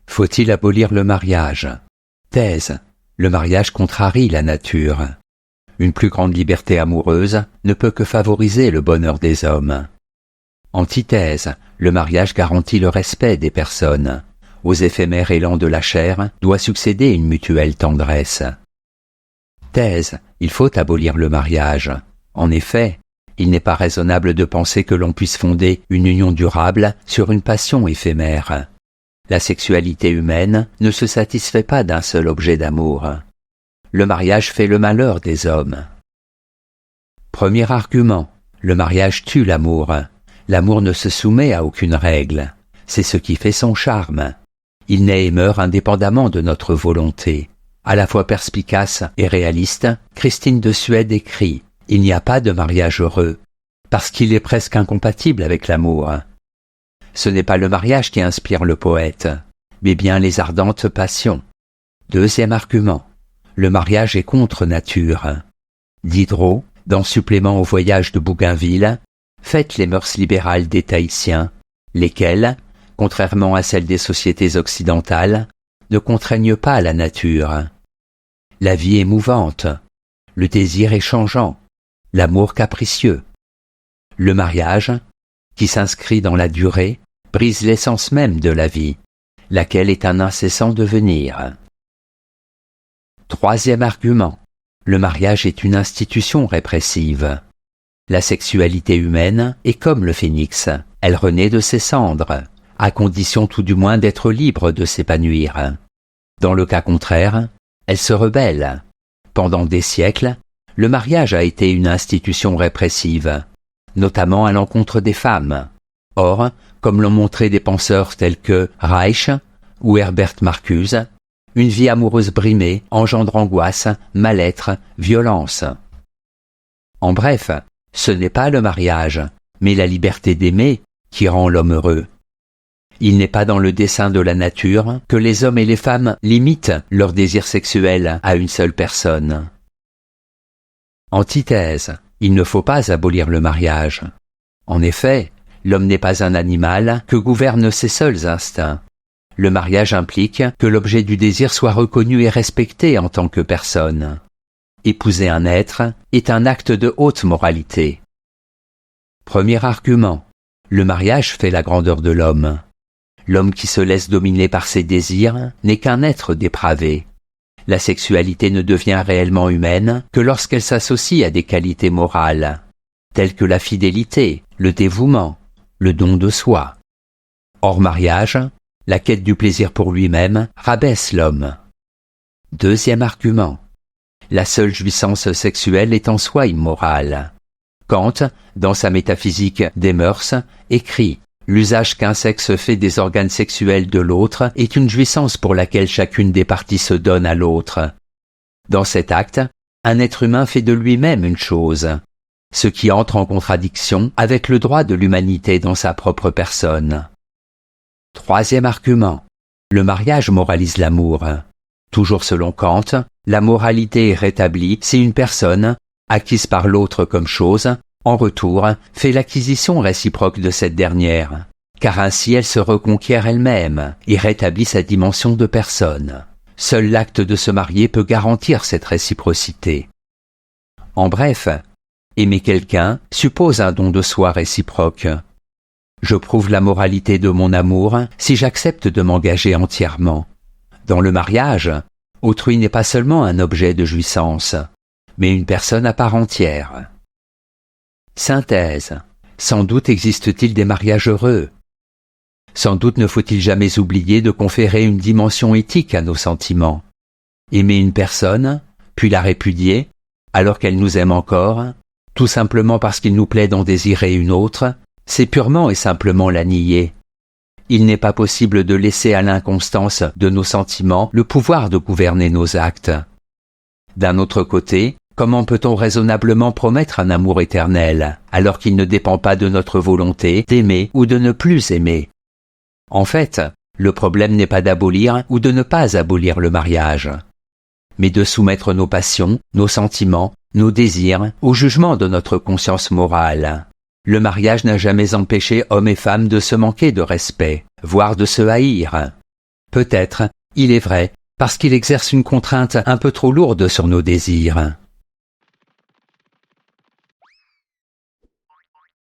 Faut-il abolir le mariage? Thèse. Le mariage contrarie la nature. Une plus grande liberté amoureuse ne peut que favoriser le bonheur des hommes. Antithèse. Le mariage garantit le respect des personnes. Aux éphémères élans de la chair doit succéder une mutuelle tendresse. Thèse. Il faut abolir le mariage. En effet, il n'est pas raisonnable de penser que l'on puisse fonder une union durable sur une passion éphémère. La sexualité humaine ne se satisfait pas d'un seul objet d'amour. Le mariage fait le malheur des hommes. Premier argument. Le mariage tue l'amour. L'amour ne se soumet à aucune règle. C'est ce qui fait son charme. Il naît et meurt indépendamment de notre volonté. À la fois perspicace et réaliste, Christine de Suède écrit « Il n'y a pas de mariage heureux, parce qu'il est presque incompatible avec l'amour. » Ce n'est pas le mariage qui inspire le poète, mais bien les ardentes passions. Deuxième argument. Le mariage est contre nature. Diderot, dans Supplément au voyage de Bougainville, fête les mœurs libérales des Tahitiens, lesquelles, contrairement à celles des sociétés occidentales, ne contraignent pas la nature. La vie est mouvante, le désir est changeant, l'amour capricieux. Le mariage, qui s'inscrit dans la durée, brise l'essence même de la vie, laquelle est un incessant devenir. Troisième argument. Le mariage est une institution répressive. La sexualité humaine est comme le phénix, elle renaît de ses cendres, à condition tout du moins d'être libre de s'épanouir. Dans le cas contraire, elle se rebelle. Pendant des siècles, le mariage a été une institution répressive, notamment à l'encontre des femmes. Or, comme l'ont montré des penseurs tels que Reich ou Herbert Marcuse, une vie amoureuse brimée engendre angoisse, mal-être, violence. En bref, ce n'est pas le mariage, mais la liberté d'aimer qui rend l'homme heureux. Il n'est pas dans le dessein de la nature que les hommes et les femmes limitent leur désir sexuel à une seule personne. Antithèse. Il ne faut pas abolir le mariage. En effet, l'homme n'est pas un animal que gouvernent ses seuls instincts. Le mariage implique que l'objet du désir soit reconnu et respecté en tant que personne. Épouser un être est un acte de haute moralité. Premier argument. Le mariage fait la grandeur de l'homme. L'homme qui se laisse dominer par ses désirs n'est qu'un être dépravé. La sexualité ne devient réellement humaine que lorsqu'elle s'associe à des qualités morales, telles que la fidélité, le dévouement, le don de soi. Hors mariage, la quête du plaisir pour lui-même rabaisse l'homme. Deuxième argument. La seule jouissance sexuelle est en soi immorale. Kant, dans sa métaphysique des mœurs, écrit « L'usage qu'un sexe fait des organes sexuels de l'autre est une jouissance pour laquelle chacune des parties se donne à l'autre. Dans cet acte, un être humain fait de lui-même une chose, ce qui entre en contradiction avec le droit de l'humanité dans sa propre personne. » Troisième argument. Le mariage moralise l'amour. Toujours selon Kant, la moralité est rétablie si une personne, acquise par l'autre comme chose, en retour, fait l'acquisition réciproque de cette dernière, car ainsi elle se reconquiert elle-même et rétablit sa dimension de personne. Seul l'acte de se marier peut garantir cette réciprocité. En bref, aimer quelqu'un suppose un don de soi réciproque. Je prouve la moralité de mon amour si j'accepte de m'engager entièrement. Dans le mariage, autrui n'est pas seulement un objet de jouissance, mais une personne à part entière. Synthèse. Sans doute existe-t-il des mariages heureux. Sans doute ne faut-il jamais oublier de conférer une dimension éthique à nos sentiments. Aimer une personne, puis la répudier, alors qu'elle nous aime encore, tout simplement parce qu'il nous plaît d'en désirer une autre, c'est purement et simplement la nier. Il n'est pas possible de laisser à l'inconstance de nos sentiments le pouvoir de gouverner nos actes. D'un autre côté, comment peut-on raisonnablement promettre un amour éternel, alors qu'il ne dépend pas de notre volonté d'aimer ou de ne plus aimer? En fait, le problème n'est pas d'abolir ou de ne pas abolir le mariage, mais de soumettre nos passions, nos sentiments, nos désirs au jugement de notre conscience morale. Le mariage n'a jamais empêché hommes et femmes de se manquer de respect, voire de se haïr. Peut-être, il est vrai, parce qu'il exerce une contrainte un peu trop lourde sur nos désirs.